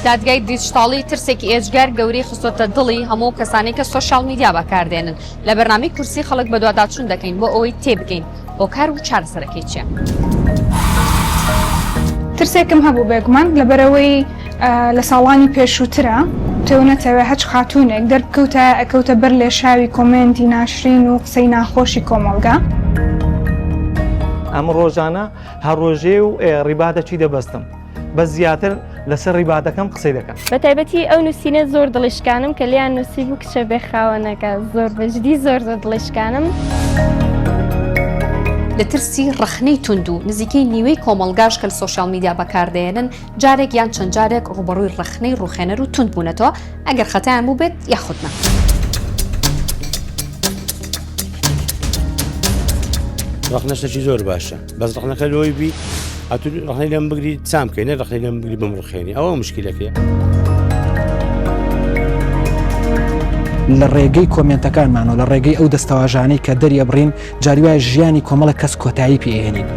دادگای دیجیتاڵی ترسێکی ئێجگار گەورەی خستۆتە دڵی هەموو کەسانی کە سۆشیال میدیا بەکاردێنن لە بەرنامەی کورسی خەڵک بە دوواداچوون دەکەین بۆ ئەوەی تێبگەین بۆ کار و چارەسەرەکەی چییە؟ ترسێکم هەبوو بێگومان لەبەرەوەی لە ساڵانی پێشووترە تێونەتەوە هەچ خاتوونێک دەربکەوتە ئەکەوتە بەر لێ شاوی کۆمنتی ناشرین و قسەی ناخۆشی کۆمەڵگا. ئەم ڕۆژانە هەر ڕۆژێ و ڕیبادەچی دەبەستم بە زیاتر لەسەر ڕیبادەکەم قسەی دەکەم. بە تایبەتی ئەو نووسینە زۆر دڵشکانم کە لیان نووسی بوو کچە بێ خاوەنەکە زۆر بەجددی زۆر دڵشکانم. لە ترسی ڕخنەی تونند و نزیکەی نیوەی کۆمەڵگاش کە لە سۆشیال میدیا بەکاردێنن جارێک یان چەند جارێک ڕوبەڕووی ڕخنەی ڕوخێنەر و تونند بوونەتەوە ئەگەر خەتایان بوو بێت یاخودنا. ڕخنەشتێکی زۆر باشە بەس ڕخنەکە لۆی بی ڕخنەی لەم بگری چام بکەینە ڕخنەی لەم بگری بمڕخێنی ئەوە مشکلەکەیە. لە ڕێگەی کۆمنتەکانمان و لە ڕێگەی ئەو دەستەواژانەی کە دەریە بڕین جاریوای ژیانی کۆمەڵە کەس کۆتایی پێهێنین.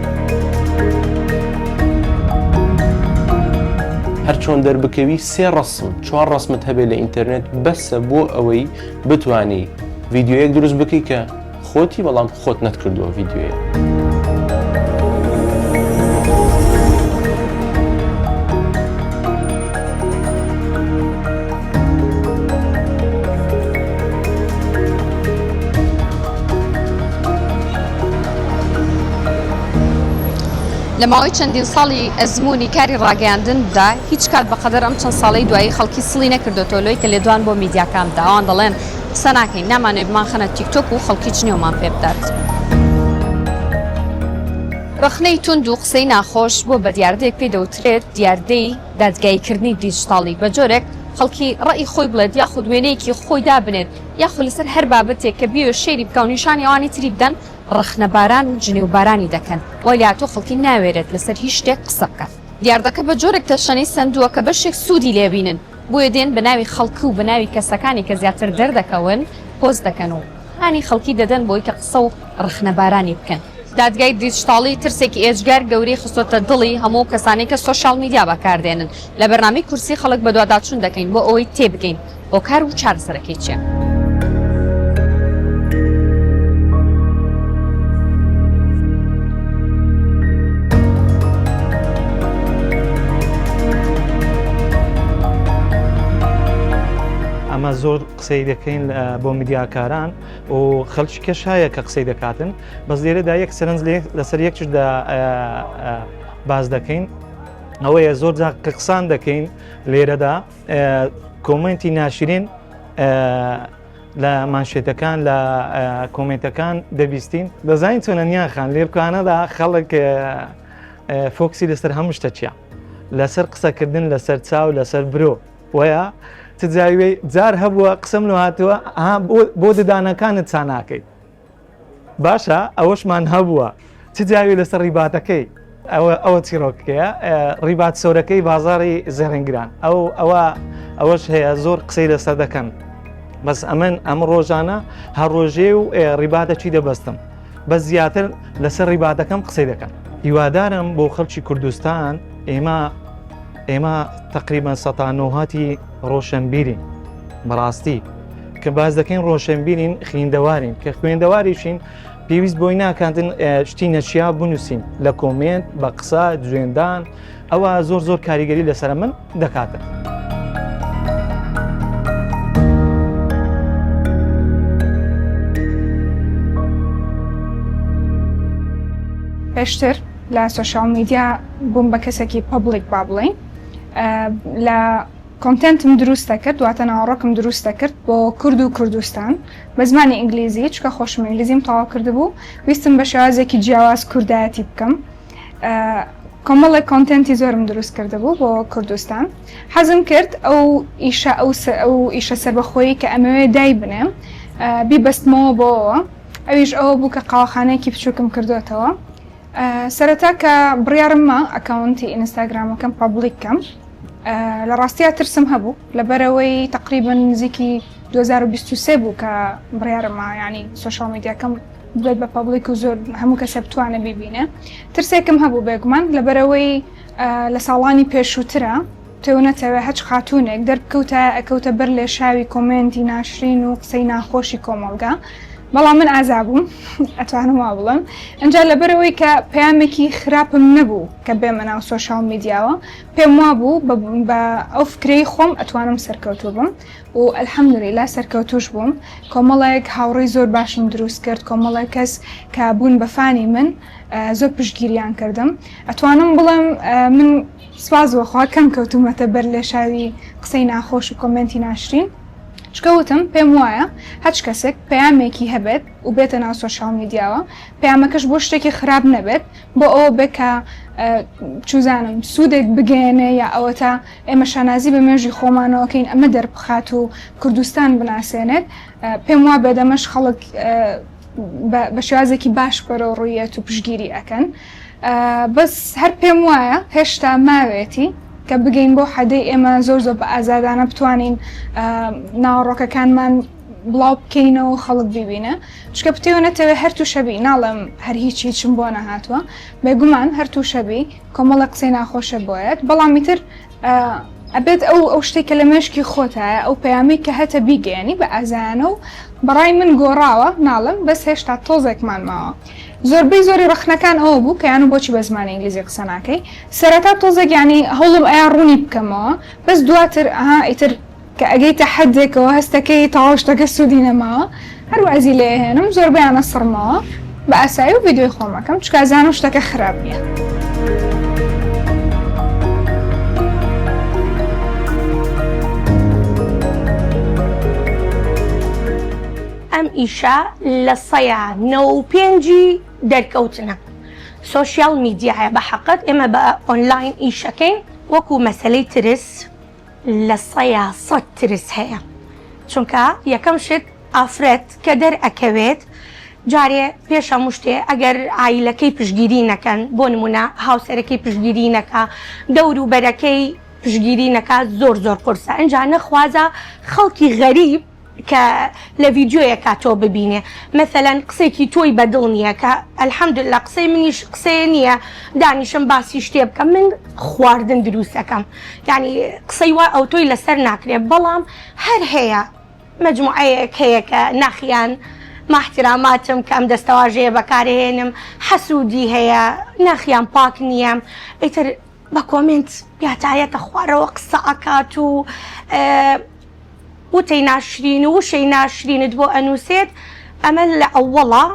هەر چۆن دەربکەوی سێ ڕسم چوار ڕسمت هەبێت لە ئینتەرنێت بەسە بۆ ئەوەی بتوانی ڤیددیۆیەک دروست بکەی کە خۆتی بەڵام خۆت نەتکردووە ڤیددیۆیە. لە ماوەی چەندین ساڵی ئەزمموی کاری ڕاگەاندندا هیچ کات بەقەدەر ئەم چەند ساڵی دوایی خەڵکی سڵی نەکردوێتەوە لۆی کە لێدوان بۆ میدیاکاندا ئەوان دەڵێن قسە ناکەین نامانێت بمان خەنە تیکتۆک و خەڵکی چنیۆمان پێ بدات. ڕخنەی تونند و قسەی ناخۆش بۆ بە دیاردەیەک پێ دەوترێت دیاردەی دادگایکردنی دیجیتاڵی بە جۆرێک خەڵکی ڕەئی خۆی بڵێت یاخود وێنەیەکی خۆی دابنێت یاخود لەسەر هەر بابەتێک کە بیوێ شێری بکە و نیشانی ئەوانی تری بدەن ڕخنەباران و جنێوبارانی دەکەن وای لاتۆ خەڵکی ناوێرێت لەسەر هیچ شتێک قسە بکات. دیاردەکە بە جۆرێک تەشەنەی سندووە کە بەشێک سوودی لێبینن بۆیە دێن بە ناوی خەڵکی و بە ناوی کەسەکانی کە زیاتر دەردەکەون پۆست دەکەن و هانی خەڵکی دەدەن بۆی کە قسە و ڕخنەبارانی بکەن. دادگای دیجیتاڵی ترسێکی ئێجگار گەورەی خستۆتە دڵی هەموو کەسانی کە سۆشیال میدیا بەکاردێنن لە بەرنامەی کورسی خەڵک بە دوواداچوون دەکەین بۆ ئەوەی تێبگەین بۆ کار و چارەسەرەکەی چییە؟ ئەمە زۆر قسەی دەکەین بۆ میدیاکاران و خەڵکی کەش هەیە کە قسەی دەکاتن بەس لێرەدا یەک سەرنج لەسەر یەکشدا باز دەکەین ئەوەیە زۆر کە قسان دەکەین لێرەدا کۆمنتی ناشرین لە مانشێتەکان لە کۆمنتەکان دەبیستین دەزانین چۆنە نیاخان لێرکانەدا خەڵک فۆکسی لەسەر هەموو شتە چیە لەسەر قسەکردن لەسەر چاو لەسەر برۆ وەیە تجاوی جار هەبووە قسم لە هاتووە بۆ ددانەکانت چا ناکەیت باشە ئەوەشمان هەبووە تجاوی لەسەر ڕیباتەکەی ئەوە چیرۆکەیە ڕیبات سۆرەکەی بازاری زێڕنگران ئەوەش هەیە زۆر قسەی لەسەر دەکەن بەس ئەم ڕۆژانە هەر ڕۆژێ و ڕیبادەچی دەبەستم بە زیاتر لەسەر ڕیباتەکەم قسەی دەکەن. هیوادارم بۆ خەڵکی کوردستان ئێمە تقریبان سەتانۆهاتی ڕۆشنبیرین بەڕاستی کە باز دەکەین ڕۆشنبیرین خوێندەوارین کە خوێندەواریشین پێویست بۆی ناکاتن شتی نەچیا بنووسین لە کۆمنت بە قسە جوێندان ئەوە زۆر کاریگەری لەسەر من دەکاتن. پێشتر لە سۆشیال میدیا بووم بە کەسێکی پەبلیک با بڵێین لە کۆنتنتم دروستە کرد دواتە ناوەڕۆکم دروستە کرد بۆ کورد و کوردستان بە زمانی ئینگلیزی چکە خۆشم ئینگلیزیم تەواو کردبوو ویستم بە شێوازێکی جیاواز کوردایەتی بکەم کۆمەڵێک کۆنتنتی زۆرم دروست کردبوو بۆ کوردستان حەزم کرد ئەو ئیشە سەربەخۆیی کە ئەمەوێ دای بنێم بیبەستمەوە بۆەوە ئەویش ئەوە بوو کە قاوەخانەیەکی بچووکم کردوێتەوە سەرەتا کە بڕیارممە ئەکاونتی ئینستاگرامەکەم پابلیککەم لە ڕاستیە ترسم هەبوو لەبەرەوەی تقریبا نزیکی 2023 بوو کە بڕیارممە ینی سۆشیال میدیاکەم بێت بە پابلیک و زۆر هەموو کەسە بتوانە بیبینێ ترسێکم هەبوو بێگومان لەبەرەوەی لە ساڵانی پێشووترە تێونەتەوە هەچ خاتوونێک دەربکەوتە ئەکەوتە بەر لێ شاوی کۆمنتی ناشرین و قسەی ناخۆشی کۆمەڵگا بەڵام من ئازابووم ئەتوانم وا بڵم ئەنجا لەبەرەوەی کە پەیامێکی خراپم نەبوو کە بێمە ناو سۆشال میدیاوە پێم وا بوو بە ئەو فکرەی خۆم ئەتوانم سەرکەوتوو بم و ئەلحەمدولیلا سەرکەوتوش بووم کۆمەڵێک هاوڕێی زۆر باشم دروست کرد کۆمەڵێک کەس کە بوون بەفانی من زۆر پشتگیریان کردم ئەتوانم بڵم من سوازوەخوا کەم کەوتومەتە بەر لێ شاوی قسەی ناخۆش و کۆمنتی ناشرین چکەوتم پێم وایە هەچ کەسێک پەیامێکی هەبێت و بێتە ناو سۆشال میدیاوە پەیامەکەش بۆ شتێکی خراپ نەبێت بۆ ئەوە بکە چوزانم سوودێک بگەێنێ یا ئەوە تا ئێمە شانازی بە مێژی خۆمانەوەکەین ئەمە دەربخات و کوردستان بناسێنێت پێم وا بێدەمەش خەڵک بە شێوازێکی باش بەرەو ڕوویەت و پشگیری ئەکەن بەس هەر پێم وایە هێشتا ماوێتی کە بگەین بۆ حەدەی ئێمە زۆر بە ئازادانە بتوانین ناوەڕۆکەکانمان بڵاو بکەینەوە خەڵک ببینە چکە پتێوەنەتەوە هەرتو شەبی ناڵم هەر هیچم بۆ نەهاتووە بێگومان هەرتو شەبی کۆمەڵە قسەی ناخۆشە بۆیەت بەڵامی تر ئەبێت ئەو شتێکە لە مێشکی خۆتایە ئەو پەیامی کە هەتە بیگەێنی بە ئازانە و بەڕای من گۆڕاوە ناڵم بەس هێشتا تۆزێکمان ماوە زۆربەی زۆری ڕخنەکان ئەوە بوو کە یان بۆچی بە زمانی ئینگلیزی قسە ناکەی سەرەتا تۆزێک ینی هەوڵم ئەیا ڕوونی بکەمەوە بەس دواتر ئیتر کە ئەگەیتە حەدێکەوە هەستەکەی تاواشتەکە سوودی نەماوە هەروازی لێهێنم زۆربیانە سڕمەوە بە ئاسایی و ڤیدیۆی خۆمەکەم چکازان و شتەکە خراپ نیە. ئەم ئیشە لە سەیە 95 دەرکەوتنە سۆشیال میدیایە بە حەقت ئێمە بە ئۆنلاین ئیشەکەین وەکو مەسەلەی ترس لە سەیە 100 ترس هەیە چونکە یەکەم شت ئافرەت کە دەرئەکەوێت جارێ پێش هەموو شتێ ئەگەر عایلەکەی پشگیری نەکەن بۆ نمونە هاوسەرەکەی پشگیری نەکا دەور و بەرەکەی پشگیری نەکا زۆر قورسە ئەنجا نەخوازە خەڵکی غەریب کە لە ڤیدیۆیەکە تۆ ببینێ مەثەلەن قسێکی تۆی بەدڵ نییە کە ئەلحەمدوللا قسەی منیش قسەیە نییە دانیشم باسی شتێ بکەم من خواردن دروستەکەم یعنی قسەی وا ئەو تۆی لەسەر ناکرێت بەڵام هەر هەیە مەجموعەیەک هەیە کە ناخیان ماحتراماتم کە ئەم دەستەواژەیە بەکارهێنم حەسوودی هەیە ناخیان پاک نییە ئیتر بە کۆمنت یاتایەتە خوارەوە قسە ئەکات و وتەی ناشرین و وشەی ناشرینت بۆ ئەنووسێت ئەمە لە ئەووەڵا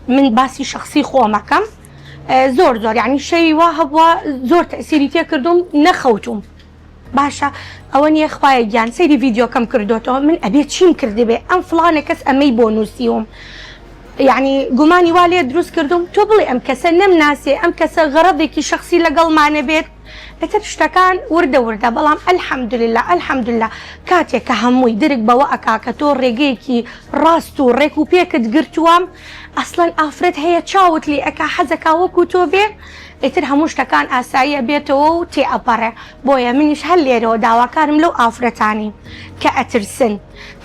من باسی شخصی خۆمەکەم زۆر یعنی شەی وا هەبووە زۆر تەسیری تێ کردوم نەخەوتوم باشە ئەوە نییە خوایە گیان سەیری ڤیدیۆکەم کردوتەوە من ئەبێت چیم کردبێ ئەم فڵانە کەس ئەمەی بۆ نووسیوم یعنی گومانی وا لێ دروست کردوم تۆ بڵێ ئەم کەسە نەمناسێ ئەم کەسە غەرەضێکی شخصی لەگەڵمانە بێت ئەتر شتەکان وردە بەڵام ئەلحەمدوللا کاتێک کە هەمووی درک بەوە ئەکا کە تۆ ڕێگەیەکی ڕاست و ڕێک و پێکت گرتووەم ئەسڵەن ئافرەت هەیە چاوت لێ ئەکا حەزەکا وەکو تۆ بێ ئیتر هەموو شتەکان ئاساییە بێتەوە و تێ ئەپەڕێ بۆیە منیش هەر لێرەوە داواکارم لەو ئافرەتانی کە ئەترسن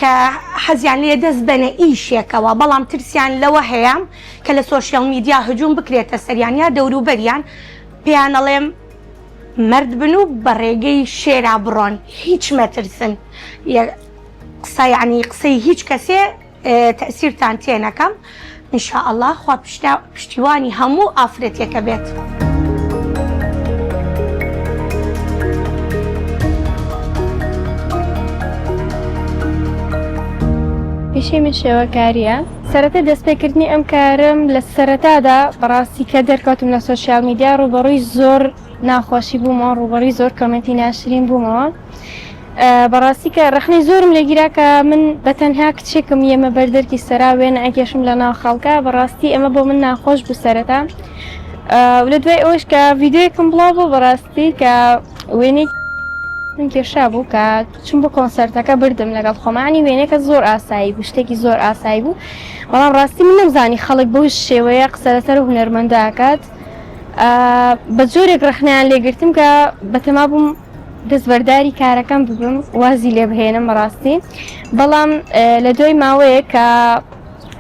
کە حەزیان لێ دەست بەنە ئیشێکەوە بەڵام ترسیان لەوە هەیە کە لە سۆشیال میدیا هجووم بکرێتە سەریان یا دەوروبەریان پێیانەڵێم مرد بن و بە ڕێگەی شێرا بڕۆن هیچ مەترسن قسە یعنی قسەی هیچ کەسێ تەسیرتان تێ نەکەم ئینشاء الله خوا پشتیوانی هەموو ئافرەتێکە بێت. پیشەی من شێوەکاریە سەرەتا دەستپێکردنی ئەم کارم لە سەرەتادا بەڕاستی کە دەرکەوتم لە سۆشیال میدیا ڕوبەڕووی زۆر ناخۆشی بوومەوە ڕوبەڕووی زۆر کۆمنتی ناشرین بوومەوە بەڕاستی کە ڕخنەی زۆرم لێگیرا کە من بەتەنها کچێکم ئێمە بەردەرکی سەرا وێنە ئەکێشم لە ناو خەڵکە بەڕاستی ئەمە بۆ من ناخۆش بوو سەرەتا لە دوای ئەوەش کە ڤیدیۆیەکم بڵاو بوو بەڕاستی کە وێنەی من کێشا بوو کە چون بۆ کۆنسەرتەکە بردم لەگەڵ خۆمانی وێنەکە زۆر ئاسایی بوو شتێکی زۆر ئاسایی بوو بەڵام ڕاستی من نەمزانی خەڵک بەو شێوەیە قسە لەسەر هونەرمەنداکات بە جۆرێک ڕخنیان لێگرتم کە بەتەما بووم دەستبەرداری کارەکەم ببم وازی لێ بهێنم بەڕاستی بەڵام لە دوای ماوەیە کە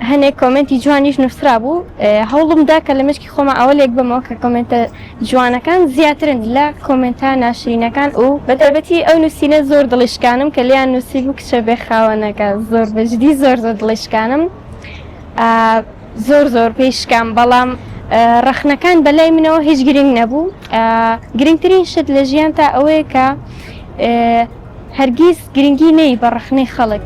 هەنێک کۆمنتی جوانیش نووسرا بوو هەوڵمدا کە لە مشکی خۆمە ئەوەلێک بمەوە کە کۆمنتە جوانەکان زیاترن لە کۆمنتە ناشرینەکان و بەتابەتی ئەو نووسینە زۆر دڵیشکانم کە لیان نووسی بوو کچە بێ خاوەنەکە زۆر بەجددی زۆر دڵیشکانم زۆر پێشکام بەڵام ڕەخنەکان بەلای منەوە هیچ گرنگ نەبوو گرنگترین شت لە ژیان تا ئەوەیە کە هەرگیز گرنگی نەی بە ڕەخنەی خەڵک.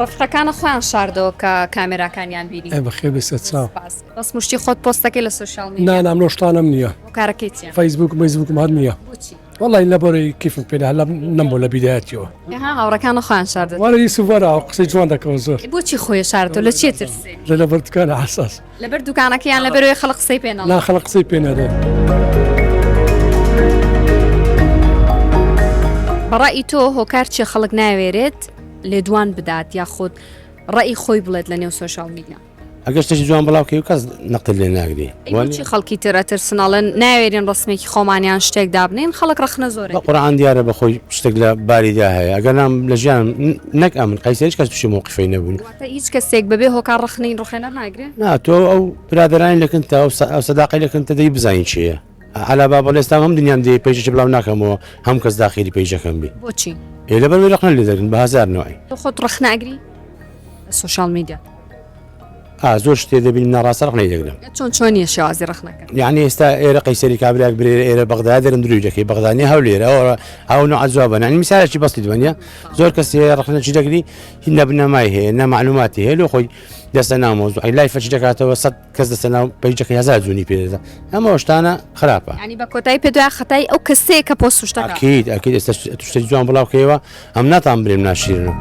ڕفقەکانە خۆیان شاردەوە کە کامێراکانیان بینی بەخێ بێسە چاو بەس مشتی خۆت پۆستەکەی لە سوشال میدیا نانام نۆشتانم نییە کارەکەی چیە فەیسبوک مەیزبوکم هەر نییە وەڵی لە بەرەی کیفم پێدا هەلا نەمبوو لە بیدایەتیەوە هاوڕەکانە خۆیان شاردە وەرەی سوڤەرا قسەی جوان دەکەەوە زۆر بۆچی خۆی شاردەوە لە چێ ترسێ لە بەردەکانە حساس لەبەر دوکانەکەیان لەبەرەوەی خەڵق قسەی پێێنە نا خەڵق قسەی پێنەدە بەڕای تۆ هۆکار چێ خەڵک ناوێرێت لێدوان بدات یاخود ڕێی خۆی بڵێت لە نێو سوشال میدیا ئەگەر شتێکی جوان بڵاوکەی و کەس نەقل لێ ناگری چی خەڵکی ترەترسناڵن ناوێرین ڕستمێکی خۆمانیان شتێک دابنین خەڵک ڕخنە زۆر بە قورعان دیارە بەخۆی شتێک لە باریدا هەیە ئەگەر نام لە ژیان نەک ئەمن قەیسە هیچ کەس تووشی مووقفی نەبوون هیچ کەسێک بەبێ هۆکار ڕخنەی ڕخێنەر ناگرێت نا تۆ ئەو برادرانی لەکنتە ئەو سەداقی لەکنتە دەی بزانین چییە علا با بەڵێستا هەم دنیام دێ پێیشی بڵاو ناکەمەوە هەم کەس داخلی پێیجەکەم بی بۆچی لەبەر ڕخنە لێ دەرن بە هەزارنەوەی تۆ خۆت ڕخناگری لە سوشال میدیا زۆر شتێ دەبین ناڕاستە ڕخنەی دەگرم چۆنیە شێوازی ڕخنەکە یعنی ئێستا ئێرە قەیسەری کابراک برێ ئێرە بەغدا دەرن درویجەکەی بەغدانی هەولێرە ئەوە ئەو نوع جوابەنانی میسالێکی بەستی دوێنە زۆر کەس ڕخنەچی دەگری هی نەبنەمای هەیە نەمعلوماتی هەیە لۆ خۆی دەستە نامۆزوعی لای فەرچی دەکاتەوە 100 کەس دەستە ناو پەیجەکەی هەزار جوونی پێدەدا ئەمە شتانە خراپە ینی بە کۆتایی پێدوای خەتای ئەو کەسەیە کە پۆست شتەکە ئەکید ئێستا شتێکی جوان بڵاوکەوە ئەم ناتان برێم ناشیرن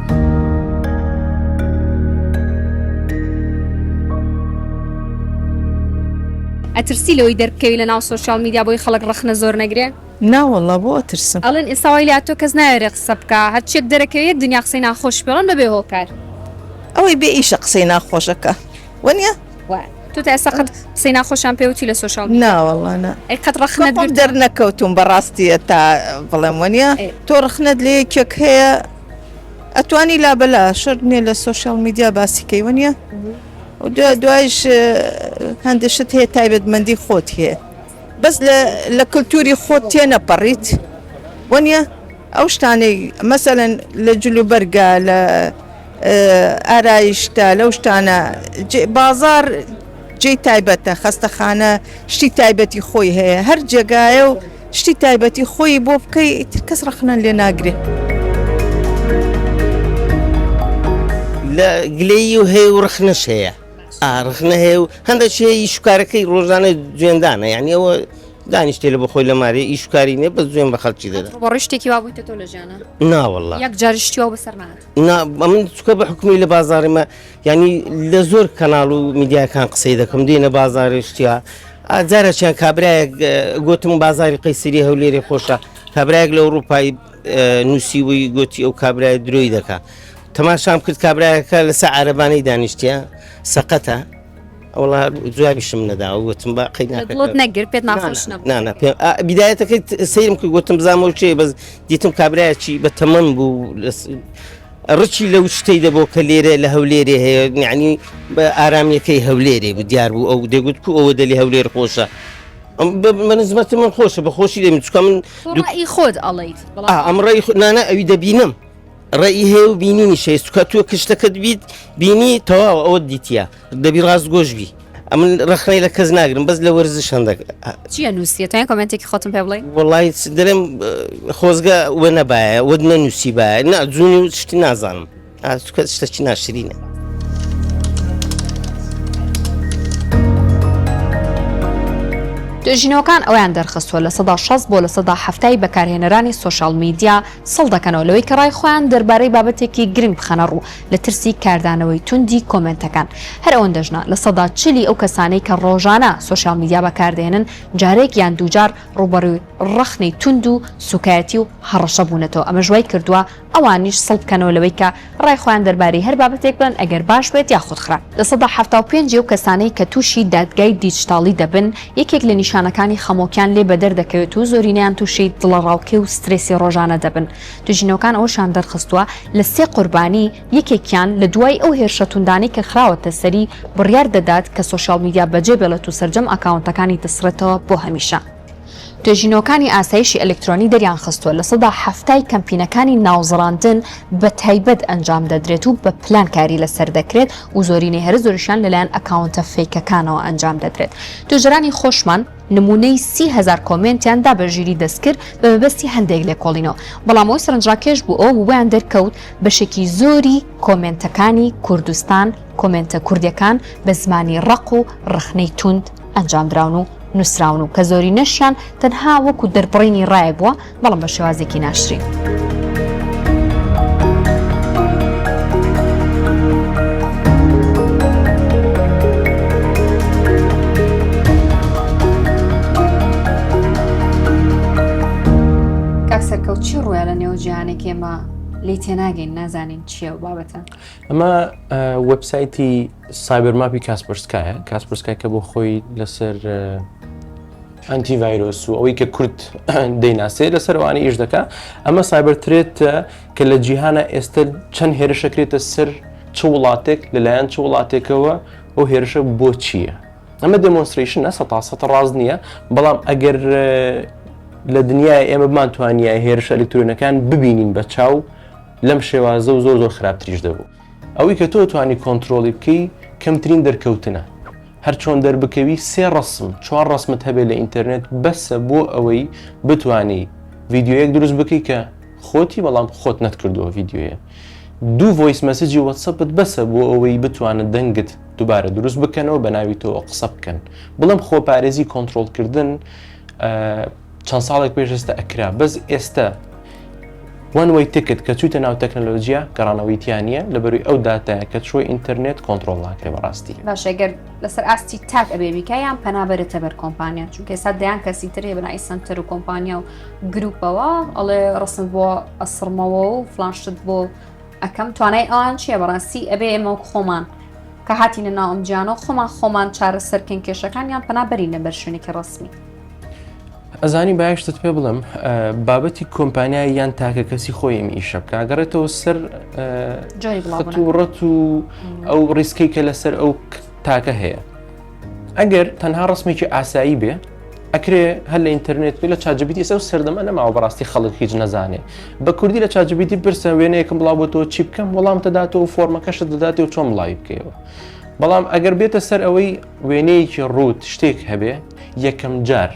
ئەترسی لەوەی دەربکەوی لە ناو سوشال میدیا بۆی خەڵک ڕخنە زۆر نەگرێ ناوەڵا بۆ ئەترسم ئەڵێن ئێستاوای لە تۆ کەس ناوێرێ قسە بکە هەرچێک دەرەکەوێت دنیا قسەی ناخۆش پێڵن بەبێ هۆکار ئەوەی بێ ئیشە قسەی ناخۆشەکە وەنیە تۆ تا ئێستا قەت قسەی ناخۆشان پێوتی لە سوشال ناوەڵانە ئەی قەت ڕخنە دەرنەکەوتم بەڕاستیە تا بڵێم وەنیە تۆ ڕخنت لێ یەکێک هەیە ئەتوانی لابەلا شەرنێ لە سوشال میدیا باسیکەی وەنیە دوایش هەندشت هەیە تایبەتمەندی خۆت هەیە بەس لە کللتوری خۆت تێنەپەڕیت وەنیە ئەو شتانەی مەسەلەن لە جلوبەرگا لە ئارایشتا لەو شتانە بازار جێی تایبەتە خەستەخانە شتی تایبەتی خۆی هەیە هەر جێگایە و شتی تایبەتی خۆی بۆ بکەی کەس ڕخنان لێ ناگرێت لە گلەیی و هەیە و ڕخنەش هەیە ڕخنە هەیە و هەندێک ئیشکارەکەی ڕۆژانە جوێندانە یعنی ئەوە دانیشتێ لە بەخۆی لە مارێ ئیشکاری نیە بە زوێن بە خەڵکی دەدا بۆ ڕشتێکی وابوویتە تۆ لە ژیانە ناوەڵڵا یەک جاریشتیەوە بەسەرمات من چکە بە حکومی لە بازاڕیمە ینی لە زۆر کەناڵ و میدیاکان قسەی دەکەم دێنە بازارشتیا جارەچیان کابراایەک گوتم بازاری قەیسەری هەولێری خۆشە کابراایەک لە ئەوروپای نووسیوی گوتی ئەو کابرای درۆی دەکا تەماشام کرد کابراایەکە لەسەر عەرەبانەی دانیشتیە سەقەتە ئەوڵا جوابیشم نەدا وتم بە قەیت نەگر پێت ناخۆش نانە بیدایەتەکەی سیرم کرد گوتم بزانەوە چێ بەس دیتم کابراایەکی بە تەمەن بوو ڕچی لەو شتەی دەبۆ کە لێرە لە هەولێرێ هەیە یعنی بە ئارامیەکەی هەولێرێ بوو دیار بوو ئەو دەگوت کو ئەوە دەلی هەولێر خۆشە بەنسبەتی من خۆشە بە خۆشی دەمێت چکە من ڕای خۆت ئەڵێیت ئەم ڕای نانە ئەوی دەبینم ڕێی هەیە و بینینی شەیستکە تۆ کشتەکەت بیت بینی تەواو ئەوە دیتە دەبی ڕاست گۆشبی ئەم ڕخنەی لە کەس ناگرم بەس لە وەرزش هەندێک چیە نووسیەتیان کۆمنتێکی خۆتم پێ بڵێ وڵی دەرم خۆزگە وە نەبایە وە نەنووسی باە جوونی و شتی نازانم شتەکی ناشرینە توێژینەوەکان ئەویان دەرخستووە لە 60 بۆ لە 70 بەکارهێنەرانی سوشال میدیا سەڵ دەکەنەوە لەوەی کە ڕای خۆیان دەربارەی بابەتێکی گرنگ بخەنە ڕوو لە ترسی کاردانەوەی توندی کۆمنتەکان هەر ئەوەن دەژنا لە 40 ئەو کەسانەی کە ڕۆژانە سوشال میدیا بەکاردێنن جارێک یان دووجار ڕوبەڕووی ڕخنەی تند و سوکایەتی و هەڕەشە بوونەتەوە ئەمە ژوای کردووە ئەوانیش سەڵ بکەنەوە لەوەی کە ڕای خۆیان دەربارەی هەر بابەتێک بن ئەگەر باش بێت یاخود خراپ لە 75 ئەو کەسانەی کە تووشی دادگای دیجیتاڵی دەبن یەکێک لە نیشانەکانی خەمۆکیان لێ بەدەر دەکەوێت و زۆرینیان تووشی دڵەڕاوکێ و سترێسی ڕۆژانە دەبن. توژینەکان ئەوشان دەرخستووە لە 3 قوربانی یەکێکیان لە دوای ئەو هێرشەتوندانی کە خراوەتە سەری بڕیار دەدات کە سوشال میدیا بەجێ بێڵێت و سەرجەم ئەکاونتەکانی دەسرێتەوە بۆ هەمیشە. توێژینەکانی ئاسایشی ئەلکترۆنی دەریان خستووە لە 70 کەمپینەکانی ناوزڕاندن بە تایبەت ئەنجام دەدرێت و بە پلان کاری لەسەر دەکرێت و زۆرینەی هەر زۆریشان لەلایەن ئەکاونتە فیکەکانەوە ئەنجام دەدرێت. توێژەرانی خۆشمان نمونەی 30,000 کۆمنتیان دابەژیری دەستکرد بە مەبەستی هەندێک لێکۆڵینەوە، بەڵام ئەوی سەرنجڕاکێش بوو ئەو ویان دەرکەوت بەشێکی زۆری کۆمنتەکانی کوردستان کۆمنتە کوردیەکان بە زمانی ڕق و ڕخنەی توند ئەنجامدراون و نووسراون و کە زۆری نەشیان تەنها وەکو دەربڕینی ڕایە بووە بەڵام بە شێوازێکی ناشرین. کاک سەرکەوت چی ڕوویە لە نێو جیهانێک ئێمە لی تێناگەین نازانین چییە و بابەتە؟ ئەمە وەبسایتی سایبەرماپی کاسپەرسکایە کاسپەرسکای کە بۆ خۆی لەسەر ئەنتیڤایرۆس و ئەوەی کە کورد دەیناسێت لەسەرەوانی ئیش دەکات. ئەمە سایبەر ترێتە کە لە جیهانە ئێستا چەند هێرشەکرێتە سەر چ وڵاتێک لەلایەن چ وڵاتێکەوە ئەو هێرشە بۆ چییە؟ ئەمە دمۆنستریشن نە 100% ڕاست نییە، بەڵام ئەگەر لە دنیای ئێمە بمانتوانیە هێرشە ئەلکترۆنەکان ببینین بە چاو لەم شێوازە و زۆر خراپتریش دەبوو. ئەوەی کە تۆ توانی کۆنتترۆلی بکەی کەمترین دەرکەوتنە. هەر چۆن دەربکەوی 3 ڕسم 4 ڕسمت هەبێت لە ئینتەرنێت بەسە بۆ ئەوەی بتانی ڤیددیۆیەک دروست بکەی کە خۆتی بەڵام خۆت نەتکردووە ڤیددیۆیە. 2 ڤۆیس مەسیجی وەتسەپت بەسە بۆ ئەوەی بتوانە دەنگت دووبارە دروست بکەنەوە بە ناوی تۆ قسە بکەن. بڵم خۆپارێزی کۆنتترۆلکردن چەند ساڵێک پێش ئێستا ئەکرا، بەس ئێستا وان وی تکت کە چوویتە ناو تەکنەلۆژیا گەڕانەوەیتیانە لەبەروی ئەو داتایە کە چۆی ئینتەرنێت کۆنتترۆل ناکرێ بەڕاستی. باشەگەر لەسەر ئاستی تاک ئەبێبیکە یان پەنابەرێتە بەر کۆمپانیا، چونکە ئێستا دەیان کەسی ترێ بەناوی سنتەر و کۆمپانیا و گروپەوە ئەڵێ ڕسم بۆ ئەسڕمەوە و فلانشت بۆ ئەەکەم توانای ئەوان چییە بەڕاستی ئەبێ ئێمە خۆمان کە هاتیینە ناو ئەمجیانەوە خۆمان چارەسەرکەین کێشەکان یان پەنابەرینە بەر شوێنێکی ڕسمی. ئەزانی باشتت پێ بڵم بابەتی کۆمپانیای یان تاکە کەسی خۆی ئەمی ئیشە بکە ئەگەڕێتەوە سەر ڕەت و ئەو ڕیسکەی کە لەسەر ئەو تاکە هەیە. ئەگەر تەنها ڕسمێکی ئاسایی بێ ئەکرێ هەر لە ئینتەرنێت بێ لە چاجبیتی ئێستا سەردەمە نەماوە بەڕاستی خەڵک هیچ نەزانێ بە کوردی لە چاجبیتی پرسە وێنەیەکم بڵاو بۆ تۆ چی بکەم وەڵام تەداتەوە فۆرمەکەشت دەداتێ و چۆن بڵاوی بکەیەوە. بەڵام ئەگەر بێتە سەر ئەوەی وێنەیەکی ڕوت شتێک هەبێ یەکەم جار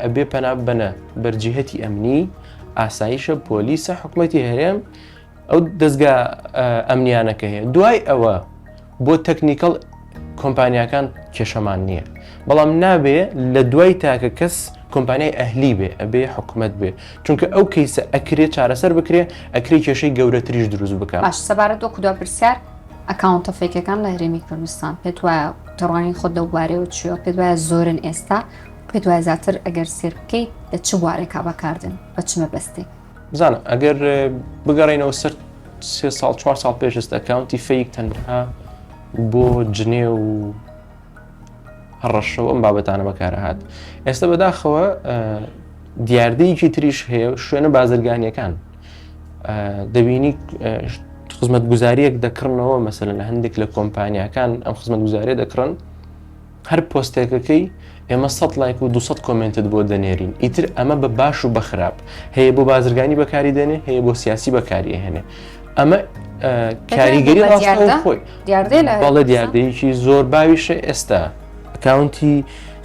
ئەبێ پەنا بنە بەرجیهەتی ئەمنی ئاسایشە پۆلیسە حکوومەتی هەرێم ئەو دەستگا ئەمنیانەکە هەیە. دوای ئەوە بۆ تەکنیکەڵ کۆمپانیاکان کێشەمان نییە، بەڵام نابێ لە دوای تاکە کەس کۆمپانیای ئەهلی بێ ئەبێ حکوومەت بێ، چونکە ئەو کەیسە ئەکرێ چارەسەر بکرێ ئەکری کێشەی گەورەتریش دروست بکە. باش سەبارەت وەکو دوا پرسیار ئەکاونتە فێکەکان لە هەرێمی کوردستان پێت وایە دەڕوانی خۆت دەوبارەوە چیوە پێت وایە زۆرن ئێستا پێت وایە زیاتر ئەگەر سێر بکەیت لە چ بوارێکا بەکاردن بە چ مەبەستێک؟ بزانە ئەگەر بگەڕێنەوە سەر 3 ساڵ 4 ساڵ پێش ئێستا ئەکاونتی فەیک تەنها بۆ جنێ و هەڕەشەوە ئەم بابەتانە بەکارەهات. ئێستا بەداخەوە دیاردەیەکی تریش هەیە شوێنە بازرگانیەکان دەبینی خزمەت گوزاریەک دەکڕنەوە مەسەلەن لە هەندێک لە کۆمپانیاکان ئەم خزمەت گوزاریە دەکڕن هەر پۆستێکەکەی ئێمە 100 لایک و 200 کۆمنتت بۆ دەنێرین. ئیتر ئەمە بە باش و بەخراپ هەیە بۆ بازرگانی بەکاری دێنێ هەیە بۆ سیاسی بەکاری هێنێ. ئەمە کاریگەری ڕاستەوە خۆی بەڵێ دیاردەیەکی زۆر باویشە ئێستا ئەکاونتی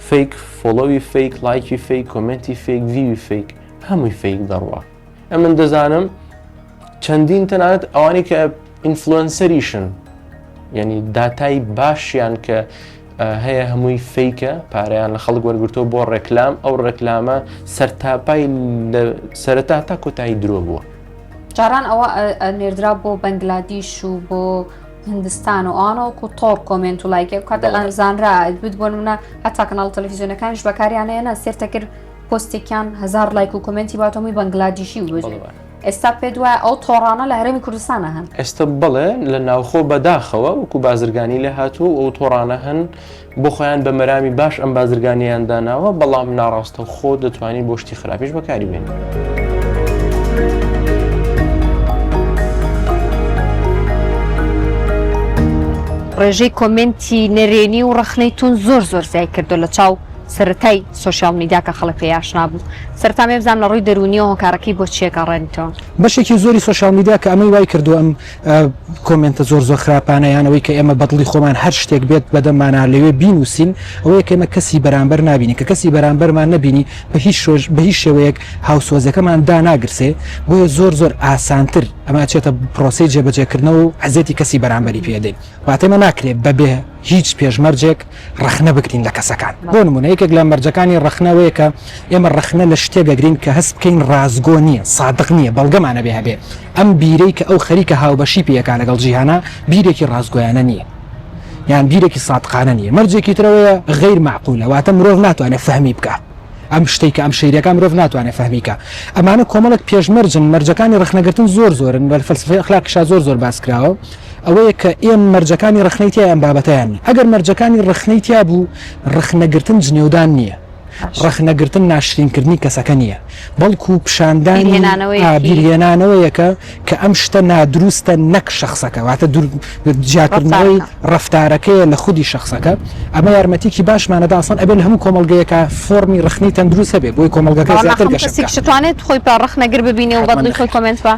فیک فۆلۆوی فیک لایکی فیک کۆمنتی فیک ڤیوی فیک هەمووی فیک دەڕوە. ئەمن دەزانم چەندین تەنانەت ئەوانی کە ئینفلوئنسەریشن یعنی داتای باشیان کە هەیە هەمووی فیکە پارەیان لە خەڵک وەرگرتۆ بۆ ڕێکلام ئەو ڕێکلامە سەرتاپای سەرەتا تا کۆتایی درۆ بووە. جاران ئەوە نێردرا بۆ بەنگلادیش و بۆ هندستان و ئانەوەکو تۆڕ کۆمنت و لایکێ کاتە زانرا بوت بۆ نمونە هەتا کەناڵ تەلەڤیزیۆنەکانیش بەکاریانەیەنە سێرتەکرد پۆستێکیان 1000 لایک و کۆمنتی باتەمووی بەنگلادیشی و ئێستا پێ دوای ئەو تۆڕانە لە هەرێمی کوردستانە هەن ئێستا بڵێ لە ناوخۆ بەداخەوە وەکو بازرگانی لە هاتوو ئەو تۆڕانە هەن بۆ خۆیان بە مەرامی باش ئەم بازرگانیان داناوە بەڵام ناڕاستە خۆ دەتوانین بۆ شتی خراپیش بەکاری بێن. ڕێژەی کۆمنتی نەرێنی و ڕخنەیتون زۆر زای کردو لە چاو سەرەتای سوۆشیال میدیا کە خەڵک پێی ئاشنا بوو. سەرەتا مێ بزانم لە ڕووی دەرونیەوە هۆکارەکەی بۆ چیەکە ڕێنیتەوە؟ بەشێکی زۆری سوۆشیال میدیا کە ئەمەی وای کردو ئەم کۆمنتە زۆر خراپانەیانەوەی کە ئێمە بەدڵی خۆمان هەر شتێک بێت بەدەمانە لەوێ بینوسین ئەوەیە کە ئێمە کەسی بەرامبەر نبینی کە کەسی بەرامبەرمان نبینی بە هیچ شێوەیەک هاوسۆزەکەمان داناگرسێ بۆیە زۆر ئاسانتر ئەمە چێتە پرۆسی جێبەجێکردنەوە و عەزێتی کەسی بەرامبەری پێدەین واتەمە ناکرێت بەبێ هیچ پێشمەرجێک ڕخنە بگرین لە کەسەکان بۆ نمونە یەکێک لە مەرجەکانی ڕخنەوەیە کە ئێمە ڕخنە لە شتێگەگرین کە هەست بکەین ڕازگۆ نییە سادق نییە بەڵگەمانە بێ هەبێ ئەم بیرەی کە ئەو خەریکە هاوبەشی پێەکە لەگەڵ جیهانە بیرێکی ڕازگۆیانە نییە یان بیرێکی سادقانە نییە مەرجێکی ترەوەیە غەیر معقولە واتە مرۆڤ ناتوانێت فەهمی بکە ئەم شتێککە ئەم شەیرەکە مرۆڤ ناتوانێت فەهمیکە ئەمانە کۆمەڵک پێشمەرجن مەرجەکانی ڕخنەگرتن زۆرن بە فەلسفەی ئەخلاقیشا زۆر باس کراوە ئەوەیە کە ئێم مەرجەکانی ڕخنەیتیا ئەم بابەتیان ئەگەر مەرجەکانی ڕخنەیتیا بوو ڕخنەگرتن جنێودان نییە ڕخنەگرتن ناشرینکردنی کەسەکە نییە بەڵکو پیشاندانی بیرهێنانەوەیەکە کە ئەم شتە نادروستە نەک شخصەکە واتە جیاکردنەوەی ڕفتارەکەیە لە خودی شخصەکە ئەمە یارمەتیکی باشمانەدا ئاسان ئەبێ لە هەموو کۆمەلگەیەکە فۆرمی ڕخنی تەندروستە بێ بۆی کۆمەلگەکە زیاتر گەشتوانێت خۆی بە ڕخنەگر ببینێ و بەدڵی خۆی کۆمنت بە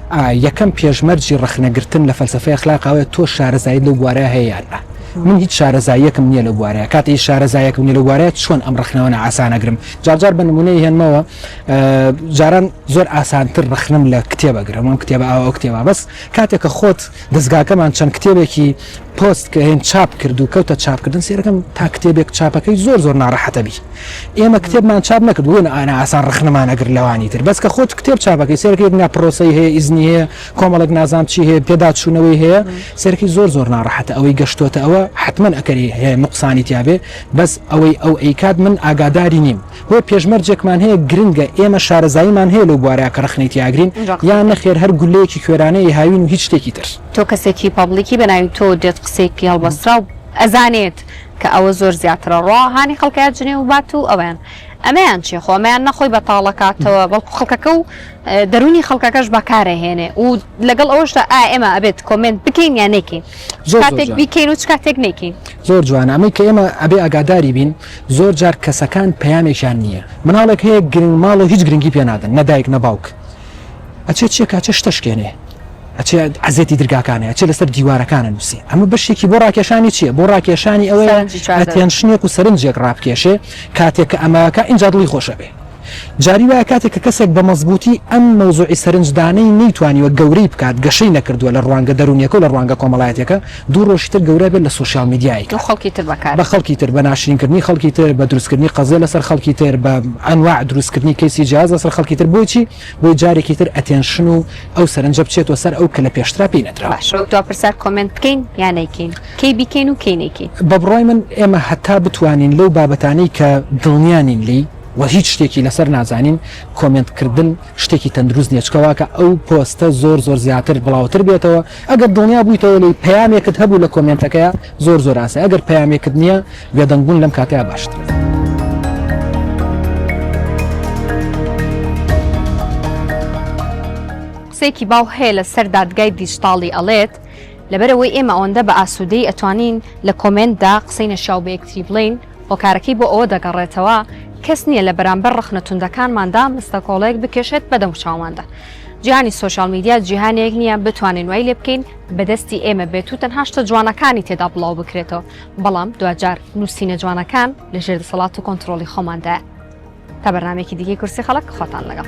یەکەم پێشمەرجی ڕخنەگرتن لە فەلسفەی ئەخلاقەوە تۆ شارەزایی لەو بوارەیە هەیەیانە من هیچ شارەزاییەکم نییە لە بوارەیە کاتی شارەزایەکم نیە لە بوارەیە چۆن ئەم ڕخنەوە ئاسانەگرم جارجار بە نمونەی هێنمەوە جاران زۆر ئاسانتر ڕخنم لە کتێبەگرم ئەم کتێبە ئەو کتێبە بەس کاتێکە خۆت دەستگاکەمان چەند کتێبێکی پۆست کە هێن چاپ کرد و کەوتە چاپکردن سێرەکەم تا کتێبێک چاپەکەی زۆر ناڕەحەتە بی ئێمە کتێبمان چاپ نەکرد بوون ئانا ئاسان ڕخنەمانەگر لەوانی تر بەس کە خۆت کتێب چاپەکەی سێرەکەی ناپرۆسی هەیە ئیزنی هەیە کۆمەڵک نازام چی هەیە پێدا چوونەوەی هەیە سێرەکی زۆر ناڕەحەتە ئەوەی گەشتۆتە ئەوە حتمما ئەکەری هەیە نقصانی تیاابێ بەس ئەوەی ئەو ئەیکات من ئاگاداری نیم بۆ پێشمەرجێکمان هەیە گرنگە ئێمە شارەزاییمان هەیە لەو بوارەیە کە ڕخنەی تیاگرین یان نەخێر هەر گولەیەکی کوێرانەی هاوین و هیچ شتێکی تر تۆ کەسێکی پابلیکی بەناوی تۆ دێت قسێکی هەڵبەسترا و ئەزانێت کە ئەوە زۆر زیاترە ڕۆهانی خەڵکات جنێ و بات و ئەویان ئەمەیان چێ خۆمەیان نەخۆی بەتاڵەکاتەوە بەڵکو خەڵکەکە و دەرونی خەڵکەکەش بەکارەهێنێ و لەگەڵ ئەوەشدا ئێمە ئەبێت کۆمنت بکەین یان نەکەین کاتێک بیکەین و چ کاتێک نەکەین زۆر جوانە ئەمەی کە ئێمە ئەبێ ئاگاداری بین زۆر جار کەسەکان پەیامێکیان نییە مناڵێک هەیە گرنگ ماڵ و هیچ گرنگی پێنادەن نەدایک نەباوک ئەچێت چیە کاچە شتەشکێنێ ئەچێ عزێتی درگاکانە ئەچێ لەسەر دیوارەکانە نووسێ ئەمە بەشێکی بۆ ڕاکێشانی چییە بۆ ڕاکێشانی ئەوەیە ئەتێنشنێک و سەرنجێک ڕابکێشێ کاتێک کە ئەماکە ئینجا دڵی خۆشە بێ جاری وایە کاتێک کە کەسێک بە مەزبوطی ئەم مەوزوعی سەرنجدانەی نەیتوانیوە گەورەی بکات گەشەی نەکردووە لە ڕوانگە دەرونیەکە و لە ڕوانگە کۆمەڵایەتەکە دوو ڕۆژی تر گەورە بێت لە سوشیال میدیایی خەڵکی تر بەکار بە خەڵکی تر بە ناشرینکردنی خەڵکی تر بە دروستکردنی قەزێ لەسەر خەڵکی تر بە ئەنواع دروستکردنی کەیسی جیاز لەسەر خەڵکی تر بۆچی بۆی جارێکی تر ئەتێنشن و ئەو سەرنجە بچێتەوە سەر ئەو کە لە پێشترا پێی نەدراوە دو پرسیار کۆمنت بکەین یان نەیکەین کەی بیکەین و کەی نەیکەین بە بڕای من ئێمە هەتا بتوانین لەو بابەتانەی کە دڵنیانین لی و هیچ شتێکی لەسەر نازانین کۆمنتکردن شتێکی تەندروست نیەچکەوە کە ئەو پۆستە زۆر زیاتر بڵاوتر بێتەوە ئەگەر دڵنیا بوویتەوە لی پەیامێکت هەبوو لە کۆمنتەکەیە زۆر ئاسە ئەگەر پەیامێکت نییە بێدەنگبوون لەم کاتەیە باشتر قسێکی باو هەیە لە سەر دادگای دیجیتاڵی ئەڵێت لەبەرەوەی ئێمە ئەوەندە بە ئاسوودەی ئەتوانین لە کۆمنتدا قسەی نەشاو بە یەکتری بڵین هۆکارەکەی بۆ ئەوە دەگەڕێتەوە کەس نییە لە بەرامبەر ڕخنەتوندەکانماندا مستەکۆڵەیەک بکێشێت بەدەم چاواندا جیهانی سوۆشیال میدیا جیهانێک نییە بتوانین وای لێ بکەین بەدەستی ئێمە بێت و تەنها شتە جوانەکانی تێدا بڵاو بکرێتەوە بەڵام دوجار نووسینە جوانەکان لەژێر دەسەڵات و کۆنتترۆلی خۆماندایە تا بەرنامێکی دیگەی کورسی خەڵک خۆتان لەگەڵ